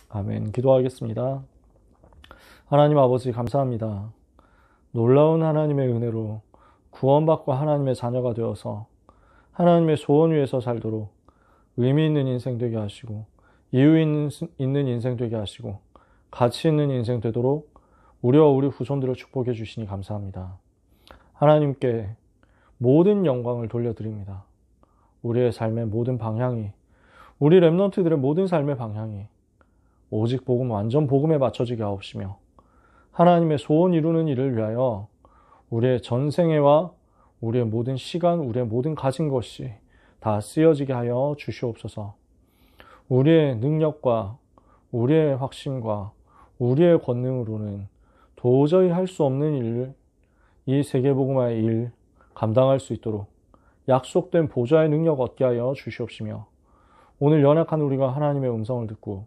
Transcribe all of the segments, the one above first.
아멘. 기도하겠습니다. 하나님 아버지 감사합니다. 놀라운 하나님의 은혜로 구원받고 하나님의 자녀가 되어서 하나님의 소원 위에서 살도록 의미 있는 인생 되게 하시고 이유 있는 인생 되게 하시고 가치 있는 인생 되도록 우리와 우리 후손들을 축복해 주시니 감사합니다. 하나님께 모든 영광을 돌려드립니다. 우리의 삶의 모든 방향이, 우리 렘넌트들의 모든 삶의 방향이 오직 복음, 완전 복음에 맞춰지게 하옵시며 하나님의 소원 이루는 일을 위하여 우리의 전생애와 우리의 모든 시간, 우리의 모든 가진 것이 다 쓰여지게 하여 주시옵소서. 우리의 능력과 우리의 확신과 우리의 권능으로는 도저히 할 수 없는 일을, 이 세계복음화의 일 감당할 수 있도록 약속된 보좌의 능력 얻게 하여 주시옵시며 오늘 연약한 우리가 하나님의 음성을 듣고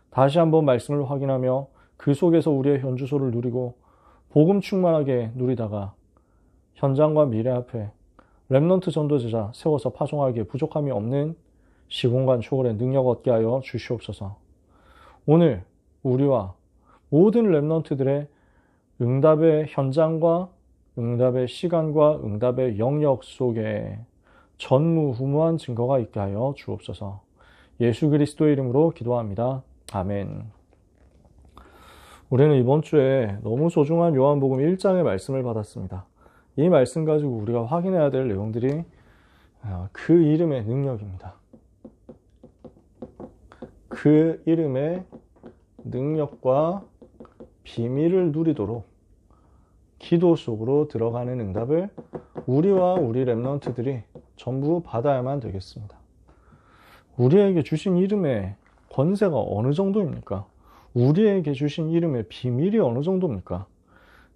다시 한번 말씀을 확인하며 그 속에서 우리의 현주소를 누리고 복음 충만하게 누리다가 현장과 미래 앞에 렘넌트 전도제자 세워서 파송하기에 부족함이 없는 시공간 초월의 능력 얻게 하여 주시옵소서. 오늘 우리와 모든 렘넌트들의 응답의 현장과 응답의 시간과 응답의 영역 속에 전무후무한 증거가 있게 하여 주옵소서. 예수 그리스도의 이름으로 기도합니다. 아멘. 우리는 이번 주에 너무 소중한 요한복음 1장의 말씀을 받았습니다. 이 말씀 가지고 우리가 확인해야 될 내용들이 그 이름의 능력입니다. 그 이름의 능력과 비밀을 누리도록 기도 속으로 들어가는 응답을 우리와 우리 렘넌트들이 전부 받아야만 되겠습니다. 우리에게 주신 이름의 권세가 어느 정도입니까? 우리에게 주신 이름의 비밀이 어느 정도입니까?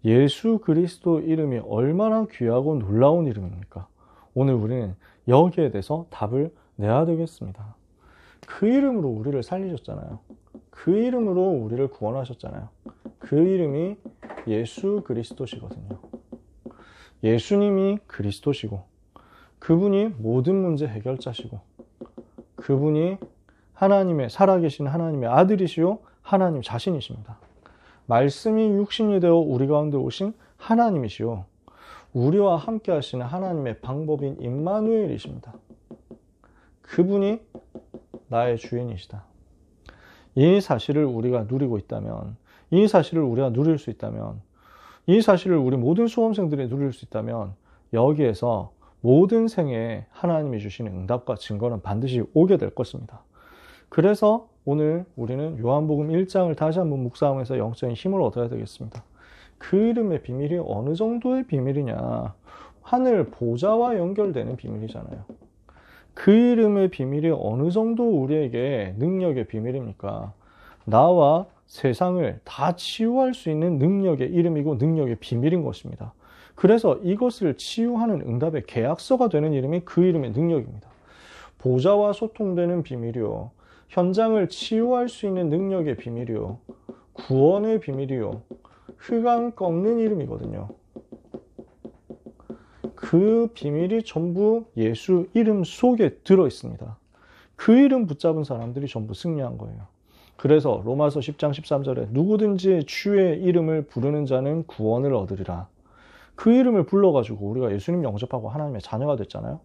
예수 그리스도 이름이 얼마나 귀하고 놀라운 이름입니까? 오늘 우리는 여기에 대해서 답을 내야 되겠습니다. 그 이름으로 우리를 살리셨잖아요. 그 이름으로 우리를 구원하셨잖아요. 그 이름이 예수 그리스도시거든요. 예수님이 그리스도시고 그분이 모든 문제 해결자시고 그분이 하나님의 살아계신 하나님의 아들이시요 하나님 자신이십니다. 말씀이 육신이 되어 우리 가운데 오신 하나님이시요 우리와 함께 하시는 하나님의 방법인 임마누엘이십니다. 그분이 나의 주인이시다. 이 사실을 우리가 누리고 있다면, 이 사실을 우리가 누릴 수 있다면, 이 사실을 우리 모든 수험생들이 누릴 수 있다면 여기에서 모든 생에 하나님이 주시는 응답과 증거는 반드시 오게 될 것입니다. 그래서 오늘 우리는 요한복음 1장을 다시 한번 묵상하면서 영적인 힘을 얻어야 되겠습니다. 그 이름의 비밀이 어느 정도의 비밀이냐? 하늘 보좌와 연결되는 비밀이잖아요. 그 이름의 비밀이 어느 정도 우리에게 능력의 비밀입니까? 나와 세상을 다 치유할 수 있는 능력의 이름이고 능력의 비밀인 것입니다. 그래서 이것을 치유하는 응답의 계약서가 되는 이름이 그 이름의 능력입니다. 보좌와 소통되는 비밀이요. 현장을 치유할 수 있는 능력의 비밀이요. 구원의 비밀이요. 흑암 꺾는 이름이거든요. 그 비밀이 전부 예수 이름 속에 들어있습니다. 그 이름 붙잡은 사람들이 전부 승리한 거예요. 그래서 로마서 10장 13절에 누구든지 주의 이름을 부르는 자는 구원을 얻으리라. 그 이름을 불러가지고 우리가 예수님 영접하고 하나님의 자녀가 됐잖아요.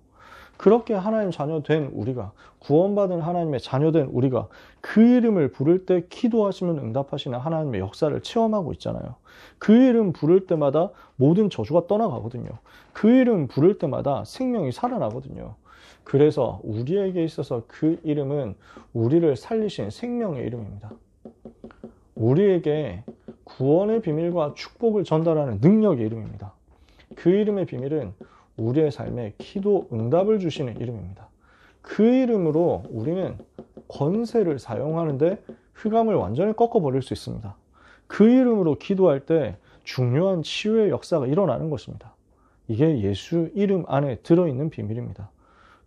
그렇게 하나님 자녀 된 우리가, 구원받은 하나님의 자녀 된 우리가 그 이름을 부를 때 기도하시면 응답하시는 하나님의 역사를 체험하고 있잖아요. 그 이름 부를 때마다 모든 저주가 떠나가거든요. 그 이름 부를 때마다 생명이 살아나거든요. 그래서 우리에게 있어서 그 이름은 우리를 살리신 생명의 이름입니다. 우리에게 구원의 비밀과 축복을 전달하는 능력의 이름입니다. 그 이름의 비밀은 우리의 삶에 기도 응답을 주시는 이름입니다. 그 이름으로 우리는 권세를 사용하는데 흑암을 완전히 꺾어버릴 수 있습니다. 그 이름으로 기도할 때 중요한 치유의 역사가 일어나는 것입니다. 이게 예수 이름 안에 들어있는 비밀입니다.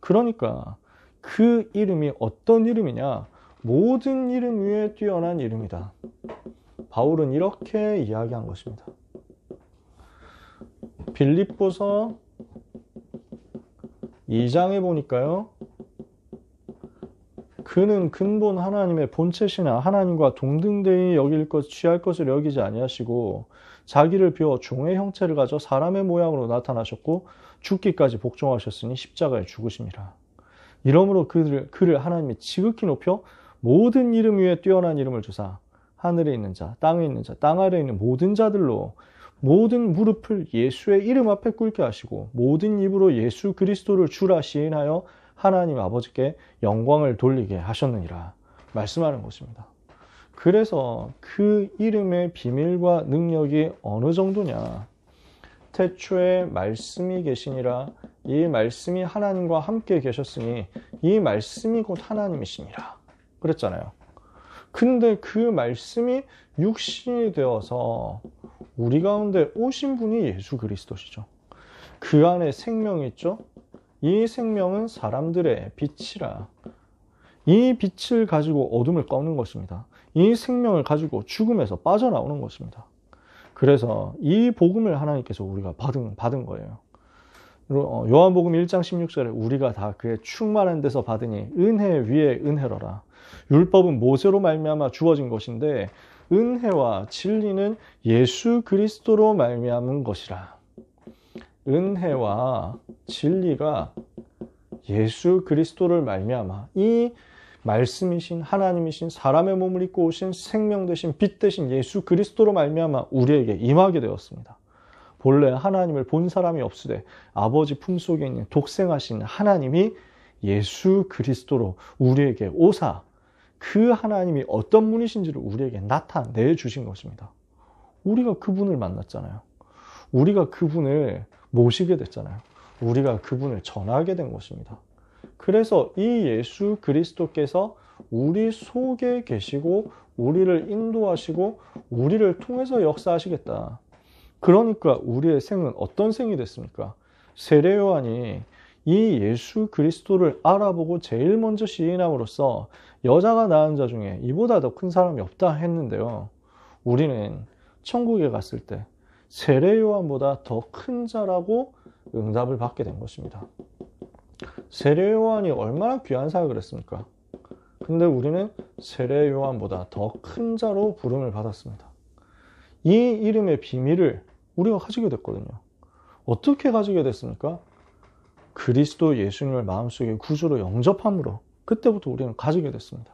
그러니까 그 이름이 어떤 이름이냐? 모든 이름 위에 뛰어난 이름이다. 바울은 이렇게 이야기한 것입니다. 빌립보서 2장에 보니까요. 그는 근본 하나님의 본체시나 하나님과 동등되이 여길 것 취할 것을 여기지 아니하시고 자기를 비워 종의 형체를 가져 사람의 모양으로 나타나셨고 죽기까지 복종하셨으니 십자가에 죽으심이라. 이러므로 그를 하나님이 지극히 높여 모든 이름 위에 뛰어난 이름을 주사 하늘에 있는 자, 땅에 있는 자, 땅 아래에 있는 모든 자들로 모든 무릎을 예수의 이름 앞에 꿇게 하시고 모든 입으로 예수 그리스도를 주라 시인하여 하나님 아버지께 영광을 돌리게 하셨느니라 말씀하는 것입니다. 그래서 그 이름의 비밀과 능력이 어느 정도냐? 태초에 말씀이 계시니라 이 말씀이 하나님과 함께 계셨으니 이 말씀이 곧 하나님이시니라 그랬잖아요. 근데 그 말씀이 육신이 되어서 우리 가운데 오신 분이 예수 그리스도시죠. 그 안에 생명이 있죠. 이 생명은 사람들의 빛이라. 이 빛을 가지고 어둠을 꺾는 것입니다. 이 생명을 가지고 죽음에서 빠져나오는 것입니다. 그래서 이 복음을 하나님께서 우리가 받은 거예요. 요한복음 1장 16절에 우리가 다 그의 충만한 데서 받으니 은혜 위에 은혜로라. 율법은 모세로 말미암아 주어진 것인데 은혜와 진리는 예수 그리스도로 말미암은 것이라. 은혜와 진리가 예수 그리스도를 말미암아 이 말씀이신 하나님이신 사람의 몸을 입고 오신 생명 되신 빛 되신 예수 그리스도로 말미암아 우리에게 임하게 되었습니다. 본래 하나님을 본 사람이 없으되 아버지 품속에 있는 독생하신 하나님이 예수 그리스도로 우리에게 오사 그 하나님이 어떤 분이신지를 우리에게 나타내 주신 것입니다. 우리가 그분을 만났잖아요. 우리가 그분을 모시게 됐잖아요. 우리가 그분을 전하게 된 것입니다. 그래서 이 예수 그리스도께서 우리 속에 계시고 우리를 인도하시고 우리를 통해서 역사하시겠다. 그러니까 우리의 생은 어떤 생이 됐습니까? 세례 요한이 이 예수 그리스도를 알아보고 제일 먼저 시인함으로써 여자가 낳은 자 중에 이보다 더 큰 사람이 없다 했는데요. 우리는 천국에 갔을 때 세례 요한보다 더 큰 자라고 응답을 받게 된 것입니다. 세례 요한이 얼마나 귀한 사역을 했습니까? 근데 우리는 세례 요한보다 더 큰 자로 부름을 받았습니다. 이 이름의 비밀을 우리가 가지게 됐거든요. 어떻게 가지게 됐습니까? 그리스도 예수님을 마음속에 구주로 영접함으로 그때부터 우리는 가지게 됐습니다.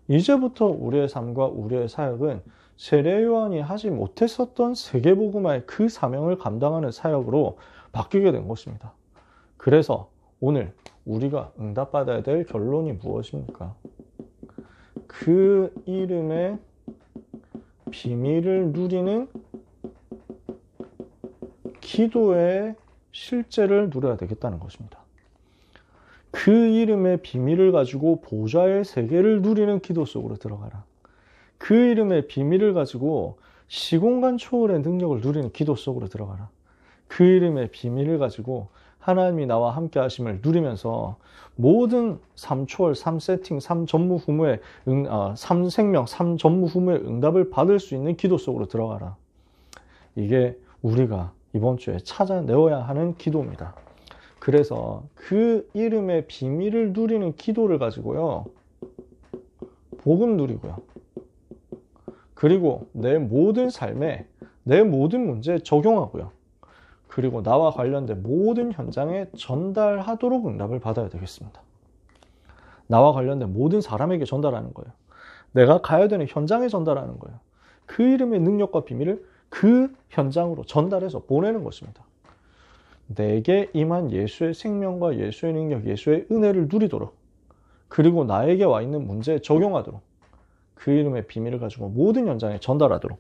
이제부터 우리의 삶과 우리의 사역은 세례 요한이 하지 못했었던 세계복음화의 그 사명을 감당하는 사역으로 바뀌게 된 것입니다. 그래서 오늘 우리가 응답받아야 될 결론이 무엇입니까? 그 이름의 비밀을 누리는 기도의 실제를 누려야 되겠다는 것입니다. 그 이름의 비밀을 가지고 보좌의 세계를 누리는 기도 속으로 들어가라. 그 이름의 비밀을 가지고 시공간 초월의 능력을 누리는 기도 속으로 들어가라. 그 이름의 비밀을 가지고 하나님이 나와 함께 하심을 누리면서 모든 3초월, 3세팅, 3전무후무의 3생명, 3전무후무의 응답을 받을 수 있는 기도 속으로 들어가라. 이게 우리가 이번 주에 찾아내어야 하는 기도입니다. 그래서 그 이름의 비밀을 누리는 기도를 가지고요. 복음 누리고요. 그리고 내 모든 삶에 내 모든 문제에 적용하고요. 그리고 나와 관련된 모든 현장에 전달하도록 응답을 받아야 되겠습니다. 나와 관련된 모든 사람에게 전달하는 거예요. 내가 가야 되는 현장에 전달하는 거예요. 그 이름의 능력과 비밀을 그 현장으로 전달해서 보내는 것입니다. 내게 임한 예수의 생명과 예수의 능력, 예수의 은혜를 누리도록 그리고 나에게 와 있는 문제에 적용하도록 그 이름의 비밀을 가지고 모든 현장에 전달하도록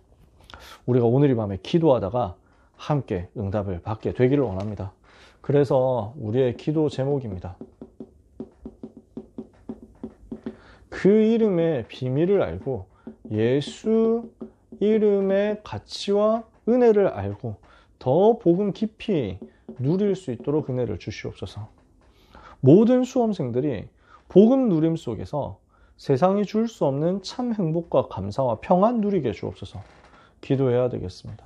우리가 오늘 이 밤에 기도하다가 함께 응답을 받게 되기를 원합니다. 그래서 우리의 기도 제목입니다. 그 이름의 비밀을 알고 예수 이름의 가치와 은혜를 알고 더 복음 깊이 누릴 수 있도록 은혜를 주시옵소서. 모든 수험생들이 복음 누림 속에서 세상이 줄 수 없는 참 행복과 감사와 평안 누리게 주옵소서. 기도해야 되겠습니다.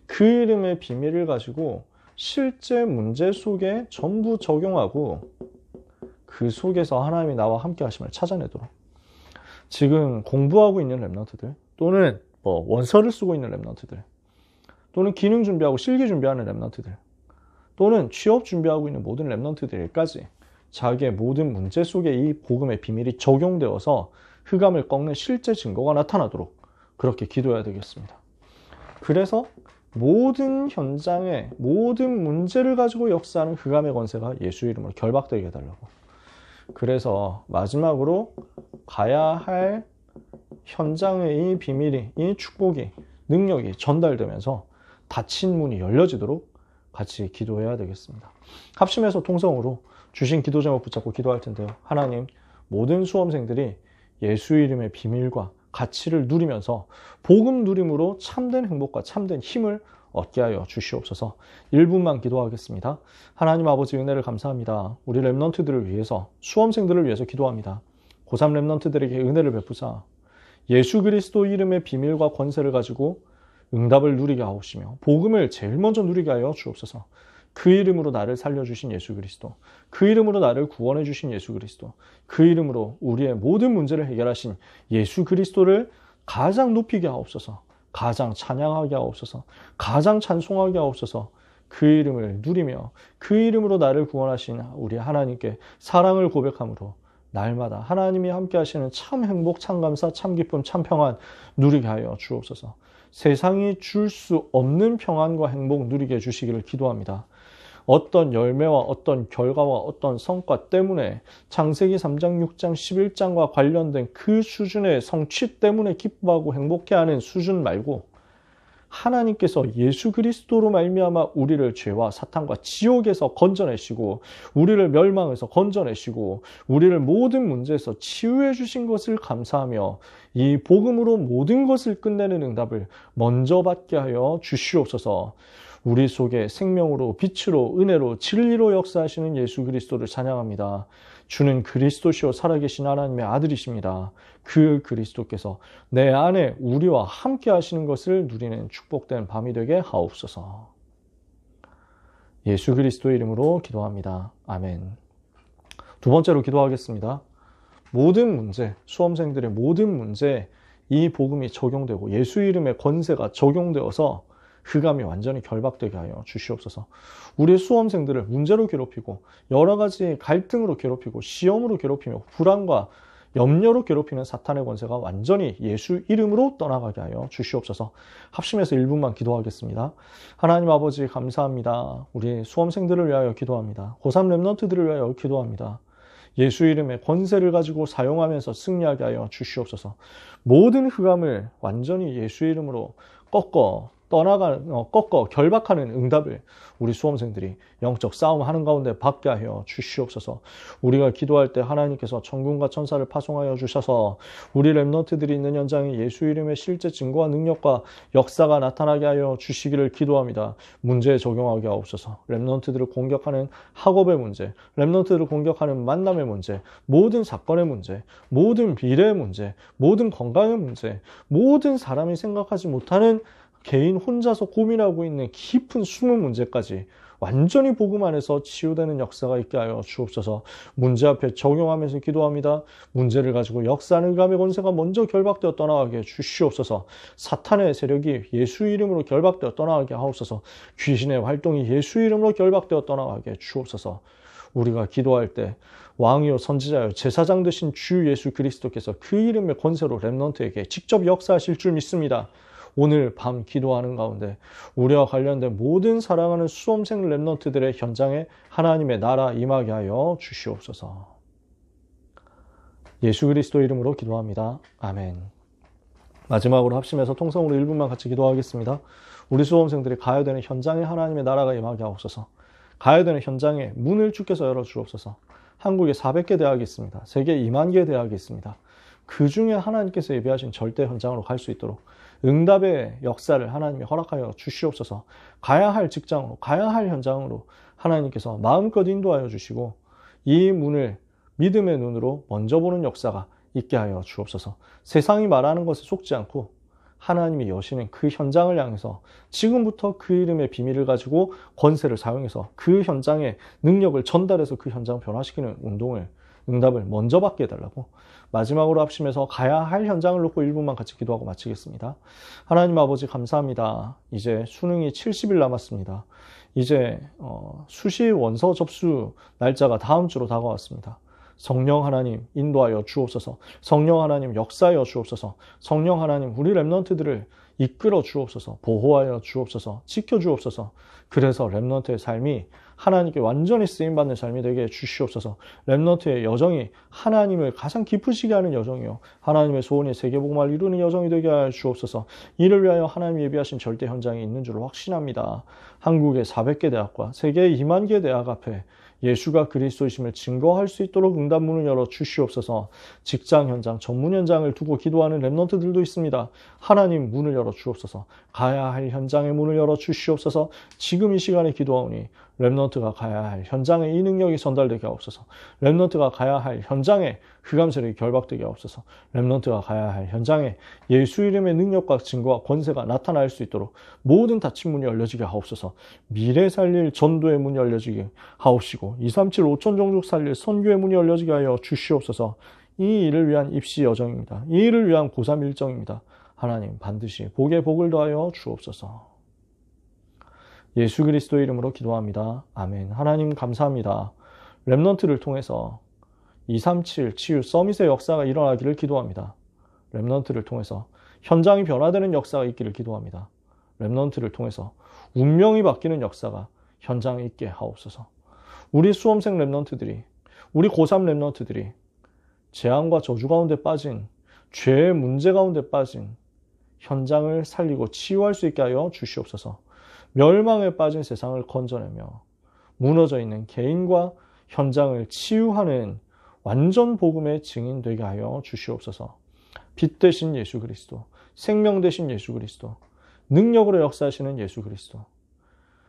그 이름의 비밀을 가지고 실제 문제 속에 전부 적용하고 그 속에서 하나님이 나와 함께 하심을 찾아내도록, 지금 공부하고 있는 렘넌트들, 또는 원서를 쓰고 있는 렘넌트들, 또는 기능 준비하고 실기 준비하는 렘넌트들, 또는 취업 준비하고 있는 모든 렘넌트들까지 자기의 모든 문제 속에 이 복음의 비밀이 적용되어서 흑암을 꺾는 실제 증거가 나타나도록 그렇게 기도해야 되겠습니다. 그래서 모든 현장에 모든 문제를 가지고 역사하는 흑암의 권세가 예수 이름으로 결박되게 해달라고. 그래서 마지막으로 가야 할 현장의 이 비밀이, 이 축복이, 능력이 전달되면서 닫힌 문이 열려지도록 같이 기도해야 되겠습니다. 합심해서 통성으로 주신 기도 제목 붙잡고 기도할 텐데요. 하나님, 모든 수험생들이 예수 이름의 비밀과 가치를 누리면서 복음 누림으로 참된 행복과 참된 힘을 얻게 하여 주시옵소서. 1분만 기도하겠습니다. 하나님 아버지, 은혜를 감사합니다. 우리 렘넌트들을 위해서, 수험생들을 위해서 기도합니다. 고3 렘넌트들에게 은혜를 베푸사 예수 그리스도 이름의 비밀과 권세를 가지고 응답을 누리게 하옵시며 복음을 제일 먼저 누리게 하여 주옵소서. 그 이름으로 나를 살려주신 예수 그리스도, 그 이름으로 나를 구원해 주신 예수 그리스도, 그 이름으로 우리의 모든 문제를 해결하신 예수 그리스도를 가장 높이게 하옵소서. 가장 찬양하게 하옵소서. 가장 찬송하게 하옵소서. 그 이름을 누리며 그 이름으로 나를 구원하신 우리 하나님께 사랑을 고백함으로 날마다 하나님이 함께 하시는 참 행복, 참 감사, 참 기쁨, 참 평안 누리게 하여 주옵소서. 세상이 줄 수 없는 평안과 행복 누리게 해주시기를 기도합니다. 어떤 열매와 어떤 결과와 어떤 성과 때문에 창세기 3장, 6장, 11장과 관련된 그 수준의 성취 때문에 기뻐하고 행복해하는 수준 말고 하나님께서 예수 그리스도로 말미암아 우리를 죄와 사탄과 지옥에서 건져내시고 우리를 멸망에서 건져내시고 우리를 모든 문제에서 치유해 주신 것을 감사하며 이 복음으로 모든 것을 끝내는 응답을 먼저 받게 하여 주시옵소서. 우리 속에 생명으로 빛으로 은혜로 진리로 역사하시는 예수 그리스도를 찬양합니다. 주는 그리스도시요 살아계신 하나님의 아들이십니다. 그 그리스도께서 내 안에 우리와 함께 하시는 것을 누리는 축복된 밤이 되게 하옵소서. 예수 그리스도의 이름으로 기도합니다. 아멘. 두 번째로 기도하겠습니다. 모든 문제, 수험생들의 모든 문제에 이 복음이 적용되고 예수 이름의 권세가 적용되어서 흑암이 완전히 결박되게 하여 주시옵소서. 우리 수험생들을 문제로 괴롭히고 여러 가지 갈등으로 괴롭히고 시험으로 괴롭히며 불안과 염려로 괴롭히는 사탄의 권세가 완전히 예수 이름으로 떠나가게 하여 주시옵소서. 합심해서 1분만 기도하겠습니다. 하나님 아버지 감사합니다. 우리 수험생들을 위하여 기도합니다. 고3 렘넌트들을 위하여 기도합니다. 예수 이름의 권세를 가지고 사용하면서 승리하게 하여 주시옵소서. 모든 흑암을 완전히 예수 이름으로 꺾어 결박하는 응답을 우리 수험생들이 영적 싸움하는 가운데 받게 하여 주시옵소서. 우리가 기도할 때 하나님께서 천군과 천사를 파송하여 주셔서 우리 렘넌트들이 있는 현장에 예수 이름의 실제 증거와 능력과 역사가 나타나게 하여 주시기를 기도합니다. 문제에 적용하게 하옵소서. 렘넌트들을 공격하는 학업의 문제, 렘넌트들을 공격하는 만남의 문제, 모든 사건의 문제, 모든 미래의 문제, 모든 건강의 문제, 모든 사람이 생각하지 못하는 개인 혼자서 고민하고 있는 깊은 숨은 문제까지 완전히 복음 안에서 치유되는 역사가 있게 하여 주옵소서. 문제 앞에 적용하면서 기도합니다. 문제를 가지고 역사하는 흑암의 권세가 먼저 결박되어 떠나가게 주시옵소서. 사탄의 세력이 예수 이름으로 결박되어 떠나가게 하옵소서. 귀신의 활동이 예수 이름으로 결박되어 떠나가게 주옵소서. 우리가 기도할 때 왕이요 선지자요 제사장 되신 주 예수 그리스도께서 그 이름의 권세로 렘넌트에게 직접 역사하실 줄 믿습니다. 오늘 밤 기도하는 가운데 우리와 관련된 모든 사랑하는 수험생 렘넌트들의 현장에 하나님의 나라 임하게 하여 주시옵소서. 예수 그리스도 이름으로 기도합니다. 아멘. 마지막으로 합심해서 통성으로 1분만 같이 기도하겠습니다. 우리 수험생들이 가야 되는 현장에 하나님의 나라가 임하게 하옵소서. 가야 되는 현장에 문을 주께서 열어주옵소서. 한국에 400개 대학이 있습니다. 세계 2만 개 대학이 있습니다. 그 중에 하나님께서 예비하신 절대 현장으로 갈 수 있도록 응답의 역사를 하나님이 허락하여 주시옵소서. 가야 할 직장으로, 가야 할 현장으로 하나님께서 마음껏 인도하여 주시고 이 문을 믿음의 눈으로 먼저 보는 역사가 있게 하여 주옵소서. 세상이 말하는 것에 속지 않고 하나님이 여시는 그 현장을 향해서 지금부터 그 이름의 비밀을 가지고 권세를 사용해서 그 현장의 능력을 전달해서 그 현장을 변화시키는 운동을 응답을 먼저 받게 해달라고. 마지막으로 합심해서 가야 할 현장을 놓고 1분만 같이 기도하고 마치겠습니다. 하나님 아버지 감사합니다. 이제 수능이 70일 남았습니다. 이제 수시 원서 접수 날짜가 다음 주로 다가왔습니다. 성령 하나님 인도하여 주옵소서. 성령 하나님 역사하여 주옵소서. 성령 하나님 우리 렘넌트들을 이끌어 주옵소서. 보호하여 주옵소서. 지켜 주옵소서. 그래서 렘넌트의 삶이 하나님께 완전히 쓰임받는 삶이 되게 해주시옵소서. 렘넌트의 여정이 하나님을 가장 기쁘시게 하는 여정이요, 하나님의 소원이 세계복음화를 이루는 여정이 되게 하여 주옵소서. 이를 위하여 하나님이 예비하신 절대 현장이 있는 줄 확신합니다. 한국의 400개 대학과 세계의 2만 개 대학 앞에 예수가 그리스도이심을 증거할 수 있도록 응답문을 열어 주시옵소서. 직장 현장, 전문 현장을 두고 기도하는 렘넌트들도 있습니다. 하나님 문을 열어 주옵소서. 가야 할 현장의 문을 열어 주시옵소서. 지금 이 시간에 기도하오니 렘넌트가 가야 할 현장에 이 능력이 전달되게 하옵소서. 렘넌트가 가야 할 현장에 흑암 세력이 결박되게 하옵소서. 렘넌트가 가야 할 현장에 예수 이름의 능력과 증거와 권세가 나타날 수 있도록 모든 닫힌 문이 열려지게 하옵소서. 미래 살릴 전도의 문이 열려지게 하옵시고 237 5천 종족 살릴 선교의 문이 열려지게 하여 주시옵소서. 이 일을 위한 입시 여정입니다. 이 일을 위한 고3 일정입니다. 하나님 반드시 복에 복을 더하여 주옵소서. 예수 그리스도의 이름으로 기도합니다. 아멘. 하나님 감사합니다. 렘넌트를 통해서 237 치유 서밋의 역사가 일어나기를 기도합니다. 렘넌트를 통해서 현장이 변화되는 역사가 있기를 기도합니다. 렘넌트를 통해서 운명이 바뀌는 역사가 현장에 있게 하옵소서. 우리 수험생 렘넌트들이, 우리 고3 렘넌트들이 재앙과 저주 가운데 빠진, 죄의 문제 가운데 빠진 현장을 살리고 치유할 수 있게 하여 주시옵소서. 멸망에 빠진 세상을 건져내며 무너져 있는 개인과 현장을 치유하는 완전 복음의 증인 되게 하여 주시옵소서. 빛 되신 예수 그리스도, 생명 되신 예수 그리스도, 능력으로 역사하시는 예수 그리스도,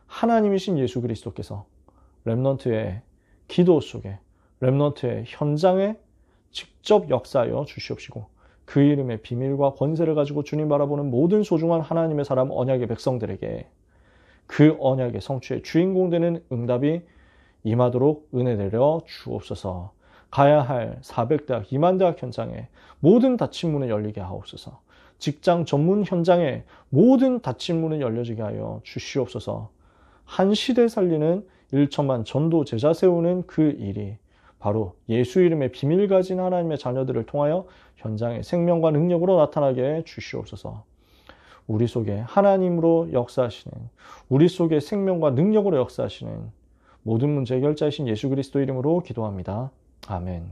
하나님이신 예수 그리스도께서 렘넌트의 기도 속에, 렘넌트의 현장에 직접 역사하여 주시옵시고 그 이름의 비밀과 권세를 가지고 주님 바라보는 모든 소중한 하나님의 사람 언약의 백성들에게 그 언약의 성취의 주인공 되는 응답이 임하도록 은혜 내려 주옵소서. 가야 할 400대학, 2만 대학 현장에 모든 닫힌 문을 열리게 하옵소서. 직장 전문 현장에 모든 닫힌 문을 열려지게 하여 주시옵소서. 한 시대 살리는 1천만 전도 제자 세우는 그 일이 바로 예수 이름의 비밀 가진 하나님의 자녀들을 통하여 현장의 생명과 능력으로 나타나게 해 주시옵소서. 우리 속에 하나님으로 역사하시는, 우리 속에 생명과 능력으로 역사하시는 모든 문제 해결자이신 예수 그리스도 이름으로 기도합니다. 아멘.